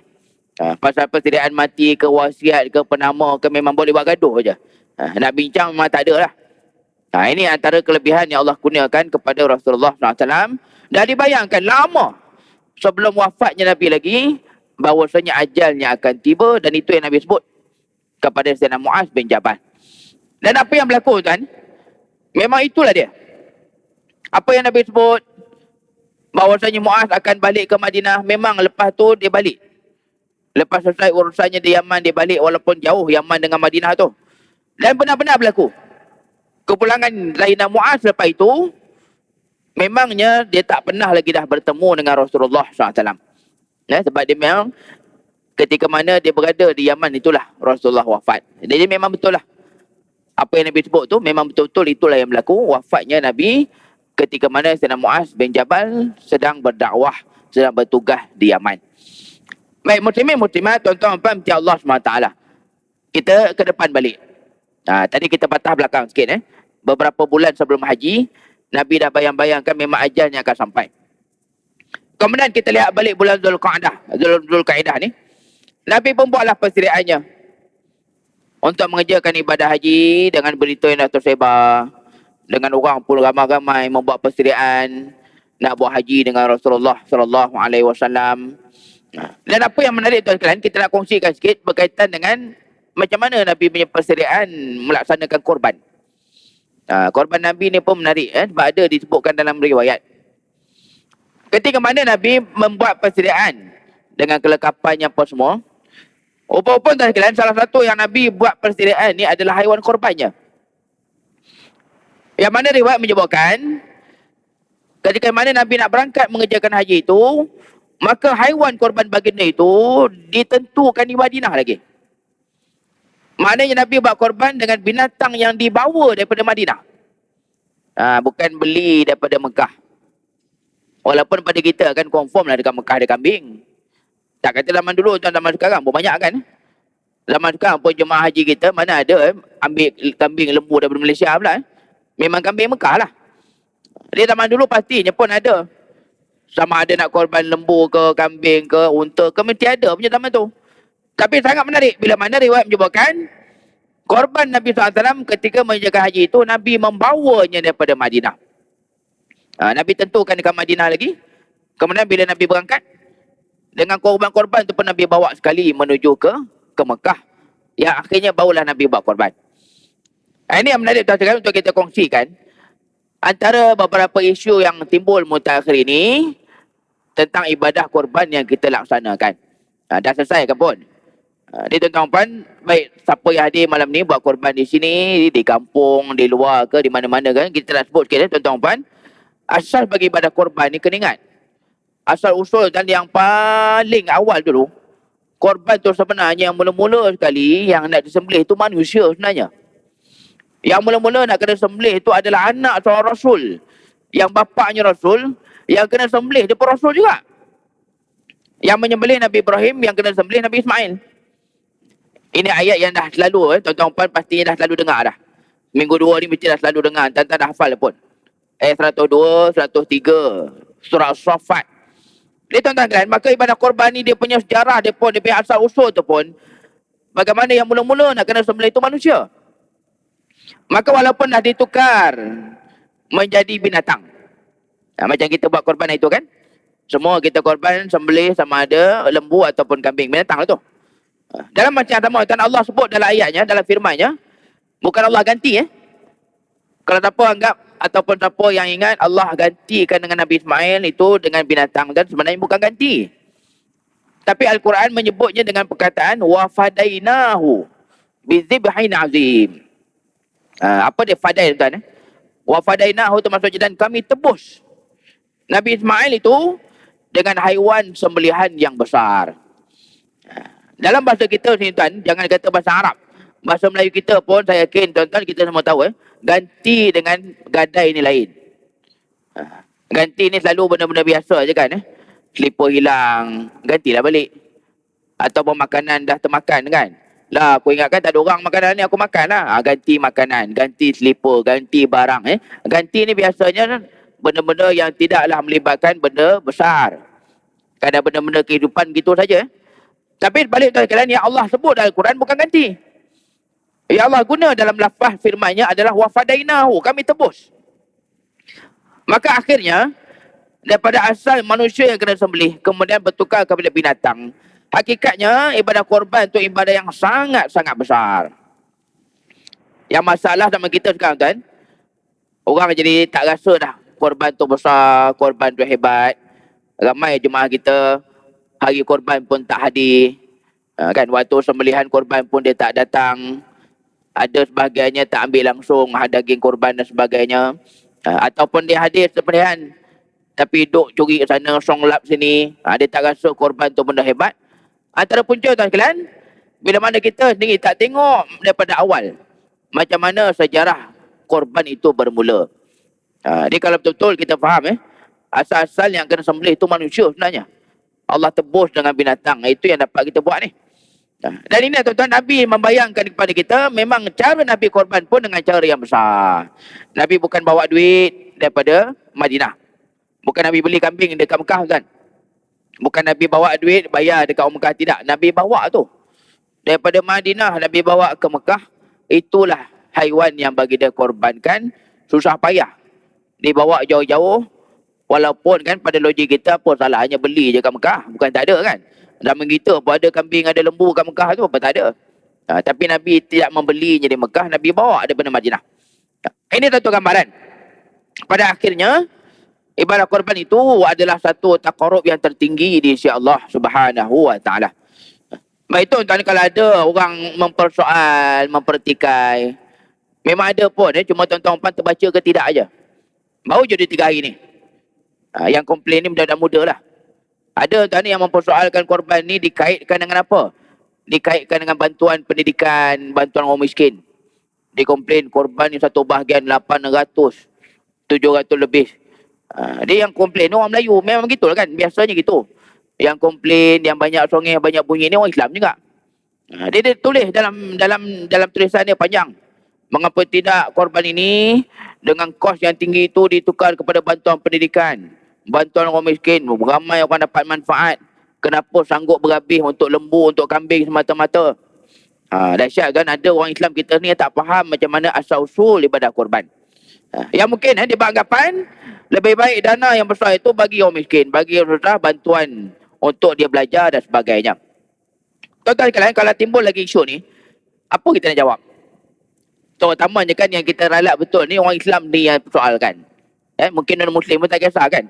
Pasal persediaan mati ke, wasiat ke, penama ke, memang boleh buat gaduh je. Nak bincang memang tak ada lah. Ini antara kelebihan yang Allah kurniakan kepada Rasulullah SAW. Dah dibayangkan lama sebelum wafatnya Nabi lagi, bahawasanya ajalnya akan tiba, dan itu yang Nabi sebut kepada Sayyidina Muaz bin Jabal. Dan apa yang berlaku tuan? Memang itulah dia. Apa yang Nabi sebut, bahawasanya Muaz akan balik ke Madinah, memang lepas tu dia balik. Lepas selesai urusannya di Yaman, dia balik walaupun jauh Yaman dengan Madinah tu. Dan benar-benar berlaku. Kepulangan Sayyidina Muaz lepas itu, memangnya dia tak pernah lagi dah bertemu dengan Rasulullah SAW. Sebab dia memang ketika mana dia berada di Yaman, itulah Rasulullah wafat. Jadi memang betul lah. Apa yang Nabi sebut tu, memang betul-betul itulah yang berlaku. Wafatnya Nabi ketika mana Sayyidina Muaz bin Jabal sedang berdakwah, sedang bertugas di Yaman. Baik, muslimin, muslimat, tuan-tuan, mati Allah SWT. Kita ke depan balik. Tadi kita patah belakang sikit. Beberapa bulan sebelum haji, Nabi dah bayang-bayangkan memang ajalnya akan sampai. Kemudian kita lihat balik bulan Zulqa'dah ni. Nabi pun buatlah persediaannya untuk mengerjakan ibadah haji dengan berita yang dah tersebar. Dengan orang pun ramai-ramai membuat persediaan nak buat haji dengan Rasulullah SAW. Dan apa yang menarik tuan sekalian, kita nak kongsikan sikit berkaitan dengan macam mana Nabi punya persediaan melaksanakan korban. Korban Nabi ni pun menarik sebab ada disebutkan dalam riwayat. Ketika mana Nabi membuat persediaan dengan kelengkapannya apa semua, rupa-rupa tuan sekalian, salah satu yang Nabi buat persediaan ni adalah haiwan korbannya. Yang mana riwayat menyebutkan ketika mana Nabi nak berangkat mengerjakan haji itu, maka haiwan korban baginda itu ditentukan di Madinah lagi. Maknanya Nabi buat korban dengan binatang yang dibawa daripada Madinah. Bukan beli daripada Mekah. Walaupun pada kita kan confirm lah dekat Mekah ada kambing. Tak kata zaman dulu, zaman sekarang pun banyak kan. Zaman sekarang pun jemaah haji kita mana ada ambil kambing lembu daripada Malaysia pula. Memang kambing Mekah lah. Dia zaman dulu pastinya pun ada. Sama ada nak korban lembu ke, kambing ke, unta ke, mesti ada punya zaman tu. Tapi sangat menarik bila mana riwayat menyebutkan korban Nabi SAW ketika menjaga haji itu, Nabi membawanya daripada Madinah. Nabi tentukan dekat Madinah lagi. Kemudian bila Nabi berangkat, dengan korban-korban tu pun Nabi bawa sekali menuju ke Mekah. Yang akhirnya barulah Nabi buat korban. Ini yang menarik tuan-tuan untuk kita kongsikan. Antara beberapa isu yang timbul mutakhir ini tentang ibadah korban yang kita laksanakan. Dah selesai ke pun? Ni tuan-tuan puan, baik siapa yang hadir malam ni buat korban di sini, di kampung, di luar ke, di mana-mana kan, kita dah sebut sikit tuan-tuan puan. Asal bagi ibadah korban ni kena ingat. Asal usul dan yang paling awal dulu, korban tu sebenarnya yang mula-mula sekali yang nak disembelih tu manusia sebenarnya. Yang mula-mula nak kena sembelih itu adalah anak seorang Rasul. Yang bapaknya Rasul, yang kena sembelih dia pun Rasul juga. Yang menyembelih Nabi Ibrahim, yang kena sembelih Nabi Ismail. Ini ayat yang dah selalu, tuan-tuan puan pastinya dah selalu dengar dah. Minggu 2 ni mesti dah selalu dengar, tuan-tuan dah hafal pun. Ayat 102, 103, surah As-Saffat. Jadi tuan-tuan kan, maka ibadah korban ni dia punya sejarah, dia punya asal usul tu pun, bagaimana yang mula-mula nak kena sembelih itu manusia. Maka walaupun dah ditukar menjadi binatang. Macam kita buat korban itu kan. Semua kita korban sembelih sama ada lembu ataupun kambing. Binatang lah tu. Dalam macam sama Allah sebut dalam ayatnya, dalam firman-Nya, bukan Allah ganti Kalau siapa anggap ataupun siapa yang ingat Allah gantikan dengan Nabi Ismail itu dengan binatang, dan sebenarnya bukan ganti. Tapi Al-Quran menyebutnya dengan perkataan wa fadainahu bizibhin azim. Apa dia fadai tuan? Wa fadainahu tu maksudnya dan kami tebus Nabi Ismail itu dengan haiwan sembelihan yang besar. Dalam bahasa kita sini tuan, jangan kata bahasa Arab. Bahasa Melayu kita pun saya yakin tuan-tuan kita semua tahu ganti dengan gadai ni lain. Ganti ni selalu benda-benda biasa je kan Selipar hilang, gantilah balik. Ataupun makanan dah termakan kan. Lah aku ingatkan tak ada orang makanan ni aku makan lah. Ganti makanan, ganti selipar, ganti barang Ganti ni biasanya benda-benda yang tidaklah melibatkan benda besar. Kadang benda-benda kehidupan gitu saja Tapi balik tuan-tuan yang Allah sebut dalam Al-Quran bukan ganti. Ya Allah guna dalam lafaz firman-Nya adalah wafadainahu, kami tebus. Maka akhirnya daripada asal manusia yang kena sembelih kemudian bertukar kepada binatang. Hakikatnya ibadah korban itu ibadah yang sangat-sangat besar. Yang masalah zaman kita sekarang tuan, orang jadi tak rasa dah korban tu besar, korban tu hebat. Ramai jemaah kita hari korban pun tak hadir. Kan waktu sembelihan korban pun dia tak datang. Ada sebagainya tak ambil langsung daging korban dan sebagainya. Ataupun dia hadir sembelihan tapi duk curi sana, songlap sini. Dia tak rasa korban tu benda hebat. Antara punca tuan sekalian, bila mana kita sendiri tak tengok daripada awal macam mana sejarah korban itu bermula. Jadi kalau betul-betul kita faham asal-asal yang kena sembelih itu manusia sebenarnya. Allah tebus dengan binatang. Itu yang dapat kita buat ni. Dan ini tuan-tuan, Nabi membayangkan kepada kita memang cara Nabi korban pun dengan cara yang besar. Nabi bukan bawa duit daripada Madinah. Bukan Nabi beli kambing dekat Mekah kan. Bukan Nabi bawa duit bayar dekat orang Mekah, tidak. Nabi bawa tu daripada Madinah, Nabi bawa ke Mekah. Itulah haiwan yang bagi dia korbankan. Susah payah dibawa jauh-jauh. Walaupun kan pada logik kita apa salahnya beli je kat Mekah. Bukan tak ada kan. Zaman kita pun ada kambing, ada lembu kat Mekah tu apa tak ada. Tapi Nabi tidak membelinya di Mekah, Nabi bawa daripada Madinah. Ini satu gambaran. Pada akhirnya ibadah korban itu adalah satu taqarrub yang tertinggi di sisi Allah Subhanahu wa taala. Baik itu tuan, kalau ada orang mempersoal, mempertikai, memang ada pun cuma tuan-tuan puan terbaca ke tidak aja. Baru je 3 hari ni. Yang komplain ni budak-budak muda lah. Ada tuan ni yang mempersoalkan korban ni dikaitkan dengan apa? Dikaitkan dengan bantuan pendidikan, bantuan orang miskin. Dia komplain korban ni satu bahagian 800, 700 lebih. Dia yang komplain orang Melayu. Memang begitu lah kan. Biasanya gitu. Yang komplain, yang banyak songeh, banyak bunyi ni orang Islam juga. Dia tulis dalam tulisan dia panjang. Mengapa tidak korban ini dengan kos yang tinggi itu ditukar kepada bantuan pendidikan, bantuan orang miskin, ramai orang dapat manfaat. Kenapa sanggup berhabis untuk lembu, untuk kambing semata-mata? Dahsyat kan, ada orang Islam kita ni yang tak faham macam mana asal-usul ibadah korban. Yang mungkin dia beranggapan lebih baik dana yang besar itu bagi orang miskin, bagi orang susah, bantuan untuk dia belajar dan sebagainya. Tuan-tuan sekalian, kalau timbul lagi isu ni, apa kita nak jawab? Terutamanya kan yang kita ralat betul ni orang Islam ni yang persoalkan. Mungkin non-Muslim pun tak kisah kan.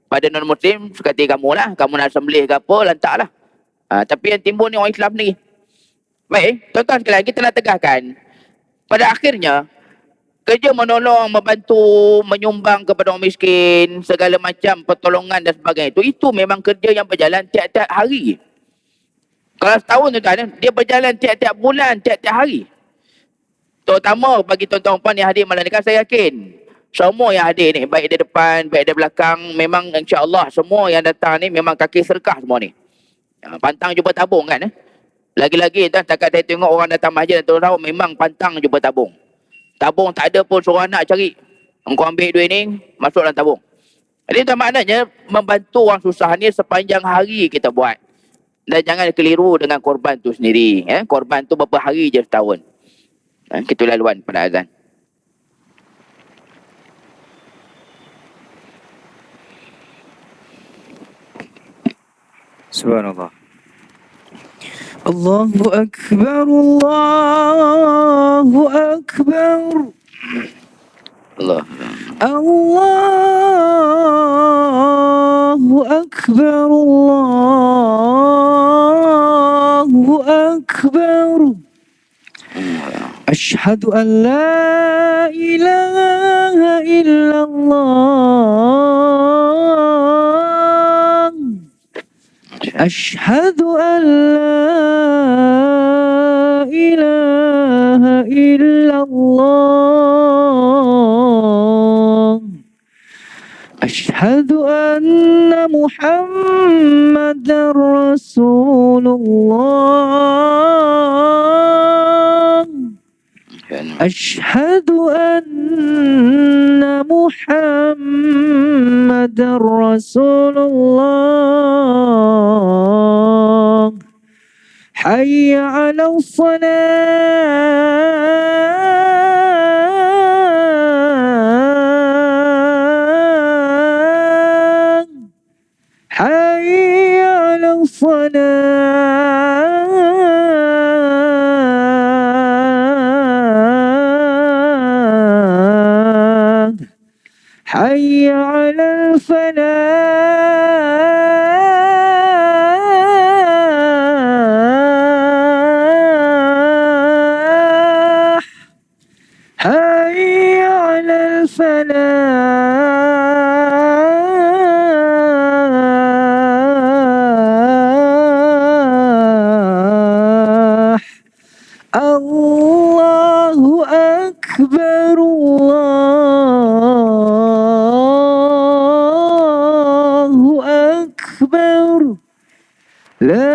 Pada non-Muslim, sekati kamu lah, kamu nak sembelih ke apa, lantaklah. Tapi yang timbul ni orang Islam ni. Baik, tuan-tuan sekalian, kita nak tegakkan. Pada akhirnya, kerja menolong, membantu, menyumbang kepada orang miskin, segala macam pertolongan dan sebagainya itu memang kerja yang berjalan tiap-tiap hari. Kalau setahun tuan-tuan, dia berjalan tiap-tiap bulan, tiap-tiap hari. Terutama bagi tuan-tuan puan yang hadir malam ni, kan saya yakin semua yang hadir ni, baik di depan, baik di belakang, memang insya-Allah semua yang datang ni memang kaki serkah semua ni. Pantang jumpa tabung kan. Lagi-lagi tuan, takat saya tengok orang datang masjid dan tahu memang pantang jumpa tabung. Tabung tak ada pun, suruh anak cari. Engkau ambil duit ni, masuk dalam tabung. Jadi itu maknanya membantu orang susah ni sepanjang hari kita buat. Dan jangan keliru dengan korban tu sendiri. Korban tu berapa hari je setahun. Kita laluan pada azan. Subhanallah. Allahu Akbar, Allahu Akbar. Allah. Allahu Akbar, Allahu Akbar. Ashhadu an la ilaha illallah. Ashhadu an la ilaha illallah. Ashhadu anna Muhammadar Rasulullah. Ashhadu anna Muhammadar Rasulullah. Hayya 'alal salah. Hayya 'alal salah. حي على الفلاح. حي على الفلاح. الله أكبر، الله أكبر. لا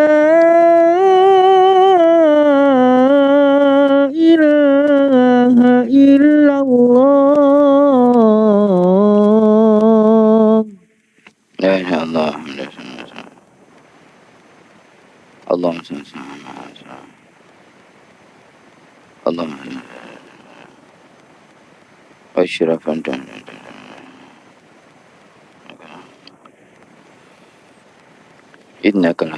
إله إلا الله. La ilaha illallah. Allahumma salli Allahumma asyrafan dan innaka la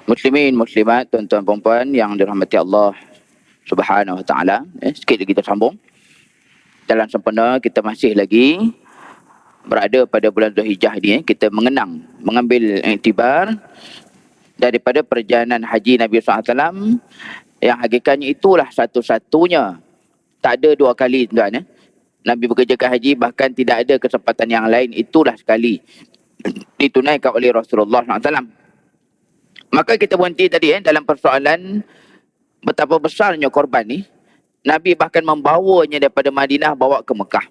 Muslimin, muslimat, tuan-tuan perempuan yang dirahmati Allah Subhanahu wa taala. Sikit lagi kita sambung. Jalan sempena, kita masih lagi berada pada bulan Zulhijjah ini. Kita mengambil iktibar daripada perjalanan haji Nabi SAW yang hakikatnya itulah satu-satunya. Tak ada dua kali tuan. Nabi bekerjakan haji, bahkan tidak ada kesempatan yang lain, itulah sekali ditunaikan oleh Rasulullah SAW. Maka kita berhenti tadi dalam persoalan betapa besarnya korban ni. Nabi bahkan membawanya daripada Madinah bawa ke Mekah.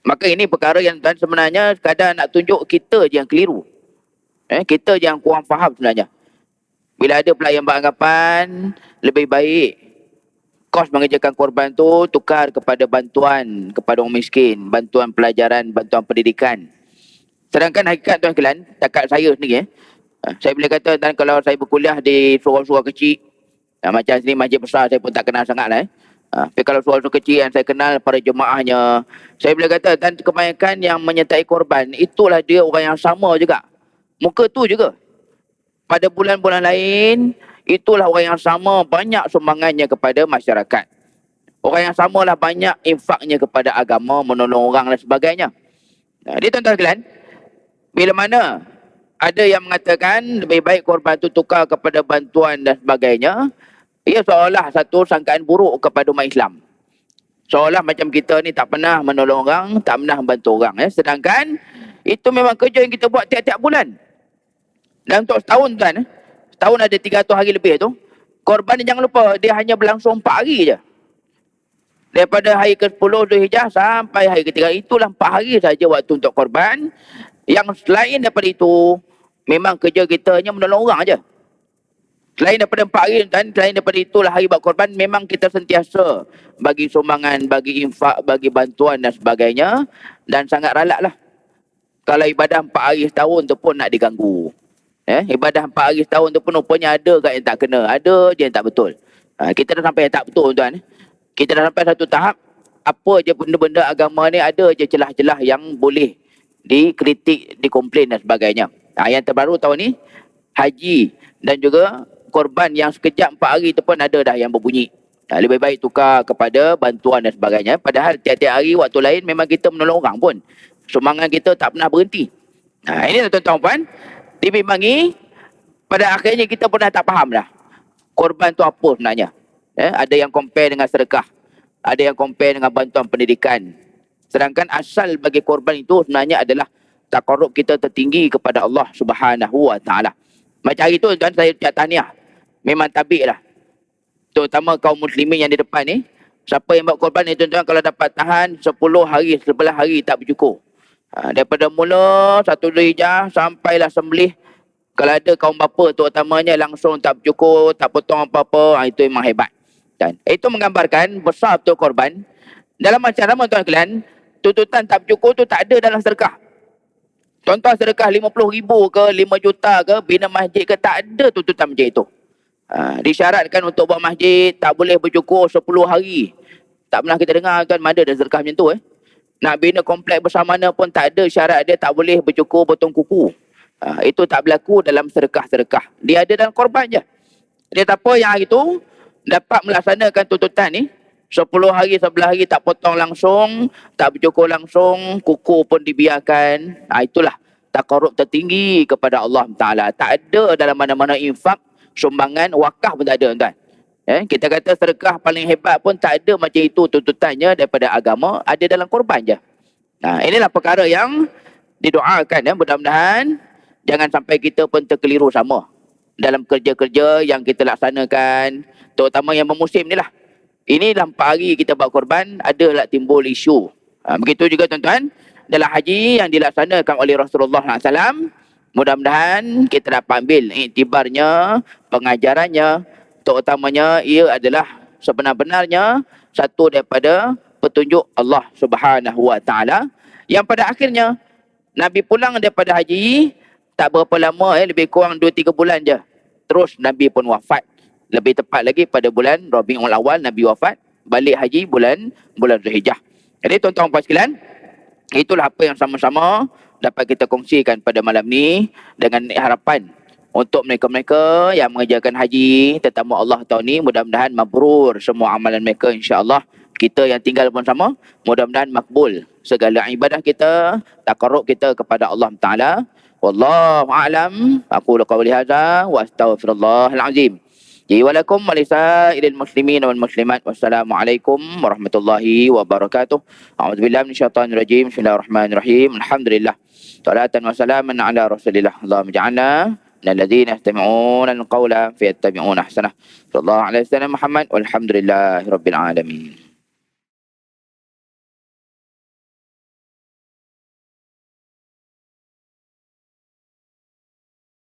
Maka ini perkara yang tuan sebenarnya kadang nak tunjuk kita je yang keliru. Kita yang kurang faham sebenarnya. Bila ada pula yang beranggapan lebih baik kos mengerjakan korban tu tukar kepada bantuan kepada orang miskin, bantuan pelajaran, bantuan pendidikan. Sedangkan hakikat tuan sekalian, takat saya sendiri saya boleh kata dan kalau saya berkuliah di surau-surau kecil, macam sini masjid besar saya pun tak kenal sangat lah. Tapi kalau surau-surau kecil yang saya kenal para jemaahnya, saya boleh kata dan kebanyakan yang menyertai korban, itulah dia orang yang sama juga. Muka tu juga. Pada bulan-bulan lain, itulah orang yang sama banyak sumbangannya kepada masyarakat. Orang yang samalah banyak infaknya kepada agama, menolong orang dan sebagainya. Dia tuan-tuan sekalian, bila mana ada yang mengatakan lebih baik korban itu tukar kepada bantuan dan sebagainya, ia seolah satu sangkaan buruk kepada umat Islam. Seolah macam kita ni tak pernah menolong orang, tak pernah membantu orang. Sedangkan itu memang kerja yang kita buat tiap-tiap bulan. Dan untuk setahun tuan, setahun ada 300 hari lebih tu, korban ni jangan lupa, dia hanya berlangsung 4 hari je. Daripada hari ke-10 Zulhijjah sampai hari ke-3, itulah 4 hari saja waktu untuk korban. Yang selain daripada itu, memang kerja kita hanya menolong orang je. Selain daripada 4 hari dan selain daripada itulah hari buat korban, memang kita sentiasa bagi sumbangan, bagi infak, bagi bantuan dan sebagainya. Dan sangat ralak lah. Kalau ibadah 4 hari setahun tu pun nak diganggu. Ibadah 4 hari setahun tu pun rupanya ada kat yang tak kena. Ada je yang tak betul. Kita dah sampai yang tak betul tuan. Kita dah sampai satu tahap, apa je benda-benda agama ni ada je celah-celah yang boleh dikritik, dikomplain dan sebagainya. Yang terbaru tahun ni, haji dan juga korban yang sekejap 4 hari tu pun ada dah yang berbunyi. Lebih baik tukar kepada bantuan dan sebagainya. Padahal tiap-tiap hari waktu lain memang kita menolong orang pun. Sumbangan kita tak pernah berhenti. Ini tuan-tuan puan, dibimbangi, pada akhirnya kita pun dah tak faham dah. Korban tu apa sebenarnya. Ada yang compare dengan sedekah. Ada yang compare dengan bantuan pendidikan. Sedangkan asal bagi korban itu sebenarnya adalah taqarrub kita tertinggi kepada Allah Subhanahu Wa Taala. Macam hari tu tuan saya ucap tahniah. Memang tabik lah. Terutama kaum muslimin yang di depan ni. Siapa yang buat korban ni tuan-tuan kalau dapat tahan 10 hari, 11 hari tak bercukur. Daripada mula 1 Zulhijjah sampailah sembelih. Kalau ada kaum bapa terutamanya langsung tak bercukur, tak potong apa-apa, itu memang hebat. Dan itu menggambarkan besar betul korban. Dalam macam mana tuan sekalian, tuntutan tak bercukur tu tak ada dalam sedekah. Contoh sedekah 50,000 ke 5 juta ke, bina masjid ke, tak ada tuntutan macam itu. Disyaratkan untuk buat masjid tak boleh bercukur 10 hari. Tak pernah kita dengar tuan mana ada sedekah macam tu. Nak bina komplek besar mana pun tak ada syarat dia tak boleh bercukur potong kuku. Itu tak berlaku dalam sedekah-sedekah. Dia ada dalam korban je. Dia tak apa yang hari tu dapat melaksanakan tuntutan ni 10 hari, 11 hari tak potong langsung, tak bercukur langsung, kuku pun dibiarkan. Itulah taqarrub tertinggi kepada Allah Ta'ala. Tak ada dalam mana-mana infak, sumbangan, wakaf pun tak ada tuan. Kita kata sedekah paling hebat pun tak ada macam itu tuntutannya daripada agama, ada dalam korban je. Inilah perkara yang didoakan. Mudah-mudahan jangan sampai kita pun terkeliru sama dalam kerja-kerja yang kita laksanakan, terutama yang bermusim ni lah. Ini dalam 4 hari kita buat korban, adalah timbul isu. Begitu juga tuan-tuan, dalam haji yang dilaksanakan oleh Rasulullah SAW, mudah-mudahan kita dapat ambil iktibarnya, pengajarannya, terutamanya ia adalah sebenar-benarnya satu daripada petunjuk Allah Subhanahu Wa Taala yang pada akhirnya Nabi pulang daripada haji tak berapa lama, lebih kurang 2-3 bulan je. Terus Nabi pun wafat. Lebih tepat lagi pada bulan Rabiul Awal Nabi wafat, balik haji bulan Zulhijjah. Jadi tuan-tuan puan sekalian, itulah apa yang sama-sama dapat kita kongsikan pada malam ni dengan harapan untuk mereka-mereka yang mengerjakan haji tetamu Allah tahun ni, mudah-mudahan mabrur semua amalan mereka insya-Allah. Kita yang tinggal pun sama, mudah-mudahan makbul segala ibadah kita, taqarrub kita kepada Allah Taala. Wallahu a'lam. Aku qauli hadza wa astaghfirullahal azim. Li wa lakum wa lisairil muslimin wal muslimat. Wassalamualaikum warahmatullahi wabarakatuh. A'udzubillahi minasyaitonir rajim. Bismillahirrahmanirrahim. Alhamdulillah. Salatan wa salaman ala Rasulillah. Allahumma ij'alna minal ladzina yastami'una al-qawla fayattabi'una ahsanah. Sallallahu alaihi wasallam Muhammad walhamdulillahirabbil alamin.